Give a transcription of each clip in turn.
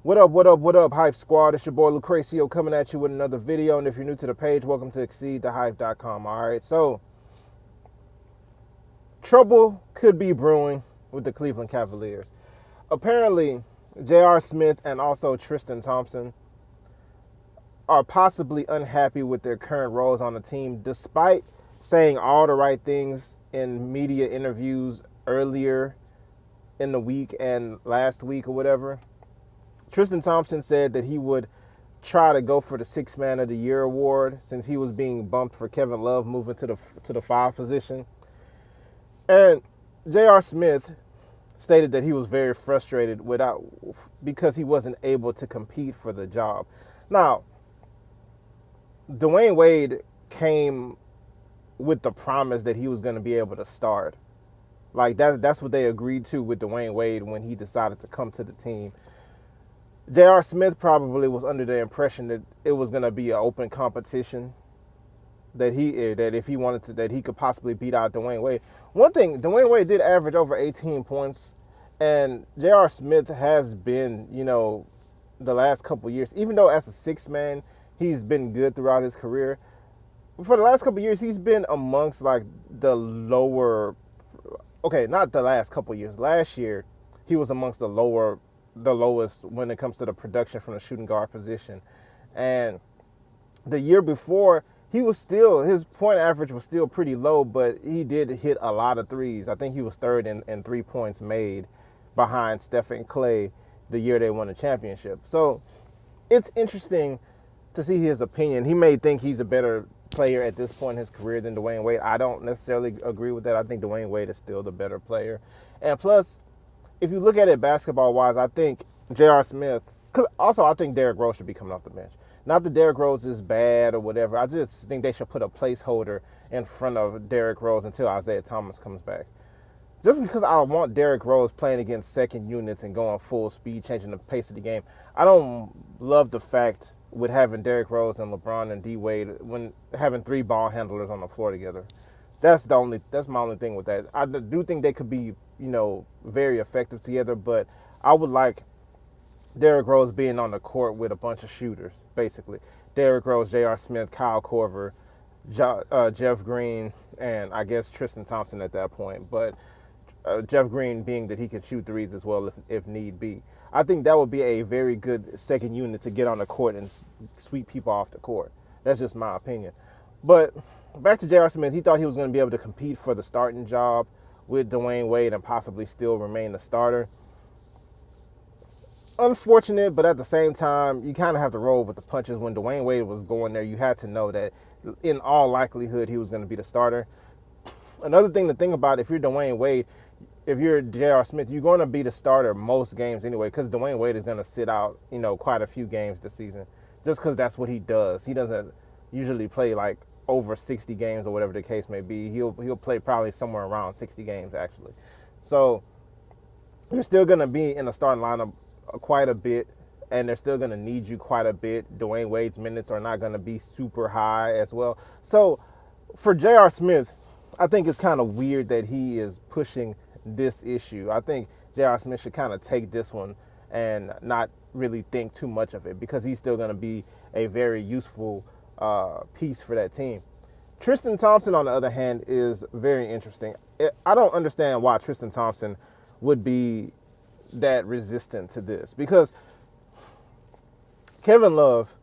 What up, Hype Squad? It's your boy Lucrecio coming at you with another video. And if you're new to the page, welcome to exceedthehype.com. All right, so trouble could be brewing with the Cleveland Cavaliers. Apparently, J.R. Smith and also Tristian Thompson are possibly unhappy with their current roles on the team, despite saying all the right things in media interviews earlier in the week and last week or whatever. Tristian Thompson said that he would try to go for the Sixth Man of the Year award since he was being bumped for Kevin Love moving to the 5 position. And J.R. Smith stated that he was very frustrated because he wasn't able to compete for the job. Now, Dwayne Wade came with the promise that he was going to be able to start. Like that's what they agreed to with Dwayne Wade when he decided to come to the team. J.R. Smith probably was under the impression that it was going to be an open competition, that if he wanted to, that he could possibly beat out Dwayne Wade. One thing, Dwayne Wade did average over 18 points, and J.R. Smith has been, the last couple years, even though as a sixth man, he's been good throughout his career. For the last couple years, he's been amongst like the lower, okay, not the last couple years. Last year, he was amongst the lowest when it comes to the production from the shooting guard position. And the year before, his point average was still pretty low, but he did hit a lot of threes. I think he was third in 3 points made behind Steph and Clay the year they won the championship. So it's interesting to see his opinion. He may think he's a better player at this point in his career than Dwayne Wade. I don't necessarily agree with that. I think Dwayne Wade is still the better player. And plus, if you look at it basketball-wise, I think J.R. Smith, also I think Derrick Rose should be coming off the bench. Not that Derrick Rose is bad or whatever. I just think they should put a placeholder in front of Derrick Rose until Isaiah Thomas comes back. Just because I want Derrick Rose playing against second units and going full speed, changing the pace of the game. I don't love the fact with having Derrick Rose and LeBron and D Wade when having 3 ball handlers on the floor together. That's my only thing with that. I do think they could be, very effective together, but I would like Derrick Rose being on the court with a bunch of shooters, basically. Derrick Rose, J.R. Smith, Kyle Korver, Jeff Green, and I guess Tristian Thompson at that point. But Jeff Green being that he can shoot threes as well if need be. I think that would be a very good second unit to get on the court and sweep people off the court. That's just my opinion. But back to J.R. Smith, he thought he was going to be able to compete for the starting job with Dwayne Wade and possibly still remain the starter. Unfortunate, but at the same time, you kind of have to roll with the punches. When Dwayne Wade was going there, you had to know that in all likelihood he was going to be the starter. Another thing to think about, if you're Dwayne Wade, if you're J.R. Smith, you're going to be the starter most games anyway, because Dwayne Wade is going to sit out, quite a few games this season, just because that's what he does. He doesn't usually play like over 60 games or whatever the case may be. He'll play probably somewhere around 60 games actually. So you're still going to be in the starting lineup quite a bit, and they're still going to need you quite a bit. Dwayne Wade's minutes are not going to be super high as well. So for J.R. Smith, I think it's kind of weird that he is pushing this issue. I think J.R. Smith should kind of take this one and not really think too much of it, because he's still going to be a very useful piece for that team. Tristian Thompson, on the other hand, is very interesting. I don't understand why Tristian Thompson would be that resistant to this, because Kevin Love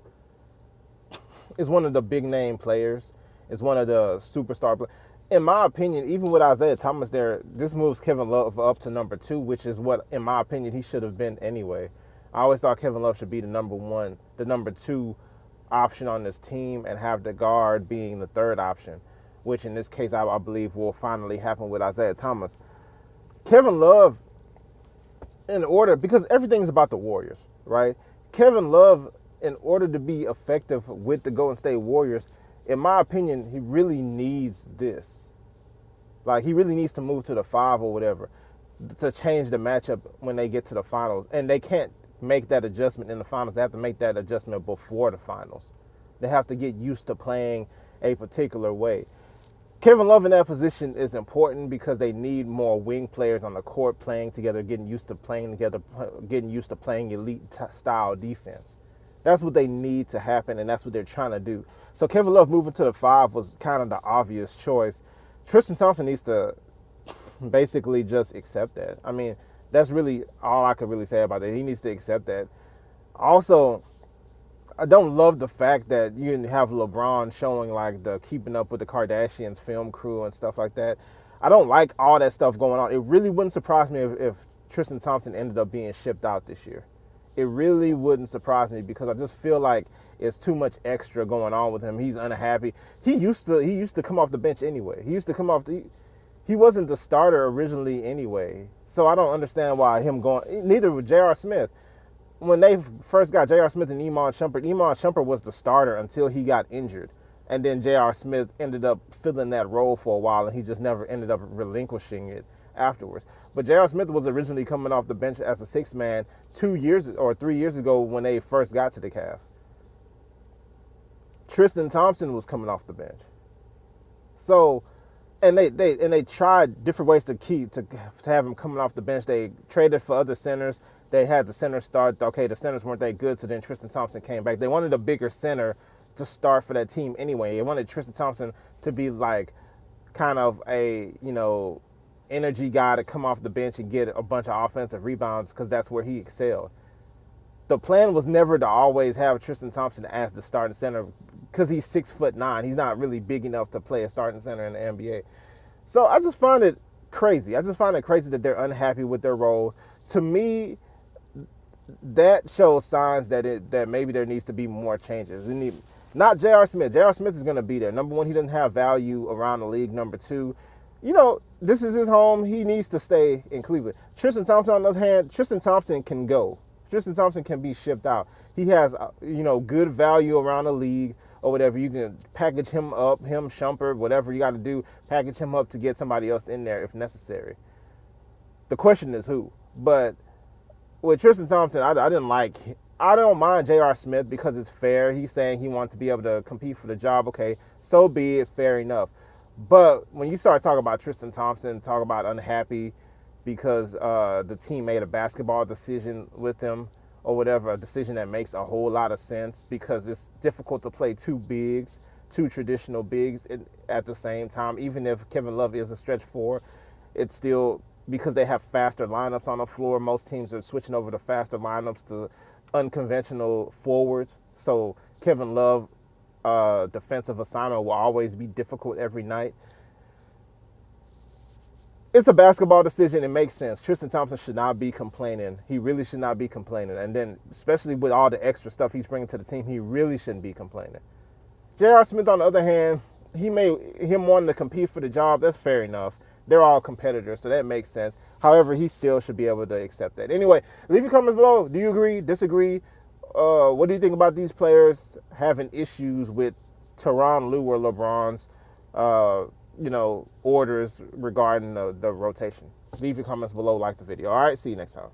is one of the big name players, is one of the superstar players. In my opinion, even with Isaiah Thomas there, this moves Kevin Love up to number 2, which is what, in my opinion, he should have been anyway. I always thought Kevin Love should be the number 2 option on this team, and have the guard being the 3rd option, which in this case I believe will finally happen with Isaiah Thomas. Kevin Love, because everything's about the Warriors, right? Kevin Love, in order to be effective with the Golden State Warriors, in my opinion, he really needs this. Like, he really needs to move to the 5 or whatever to change the matchup when they get to the finals. And they can't make that adjustment in the finals. They have to make that adjustment before the finals. They have to get used to playing a particular way. Kevin Love in that position is important because they need more wing players on the court playing together, getting used to playing together, getting used to playing elite style defense. That's what they need to happen, and that's what they're trying to do. So Kevin Love moving to the 5 was kind of the obvious choice. Tristian Thompson needs to basically just accept that. I mean, that's really all I could really say about it. He needs to accept that. Also, I don't love the fact that you have LeBron showing like the Keeping Up with the Kardashians film crew and stuff like that. I don't like all that stuff going on. It really wouldn't surprise me if Tristian Thompson ended up being shipped out this year. It really wouldn't surprise me because I just feel like it's too much extra going on with him. He's unhappy. He used to come off the bench anyway. He wasn't the starter originally anyway. So I don't understand why him going. Neither would J.R. Smith. When they first got J.R. Smith and Iman Shumpert was the starter until he got injured. And then J.R. Smith ended up filling that role for a while, and he just never ended up relinquishing it afterwards. But J.R. Smith was originally coming off the bench as a 6-man 2 years or 3 years ago when they first got to the Cavs. Tristian Thompson was coming off the bench. So, and they tried different ways to have him coming off the bench. They traded for other centers. They had the center start. Okay, the centers weren't that good, so then Tristian Thompson came back. They wanted a bigger center to start for that team anyway. They wanted Tristian Thompson to be like kind of a, energy guy to come off the bench and get a bunch of offensive rebounds because that's where he excelled. The plan was never to always have Tristian Thompson as the starting center because he's 6'9". He's not really big enough to play a starting center in the NBA. So I just find it crazy. That they're unhappy with their roles. To me, that shows signs that maybe there needs to be more changes. Not J.R. Smith. J.R. Smith is going to be there. Number one, he doesn't have value around the league. Number two, this is his home. He needs to stay in Cleveland. Tristian Thompson, on the other hand, Tristian Thompson can go. Tristian Thompson can be shipped out. He has, good value around the league or whatever. You can package him up, Shumpert, whatever you got to do, package him up to get somebody else in there if necessary. The question is who. But with Tristian Thompson, I don't mind J.R. Smith because it's fair. He's saying he wants to be able to compete for the job. Okay, so be it, fair enough. But when you start talking about Tristian Thompson, talk about unhappy because the team made a basketball decision with him or whatever, a decision that makes a whole lot of sense because it's difficult to play two traditional bigs at the same time. Even if Kevin Love is a stretch four, it's still because they have faster lineups on the floor. Most teams are switching over to faster lineups to unconventional forwards. So Kevin Love defensive assignment will always be difficult every night. It's a basketball decision. It makes sense. Tristian Thompson should not be complaining. He really should not be complaining. And then, especially with all the extra stuff he's bringing to the team, he really shouldn't be complaining. J.R. Smith, on the other hand, him wanting to compete for the job, that's fair enough. They're all competitors, so that makes sense. However, he still should be able to accept that. Anyway, leave your comments below. Do you agree, disagree? What do you think about these players having issues with Tyronn Lue or LeBron's, orders regarding the rotation? Leave your comments below, like the video. All right, see you next time.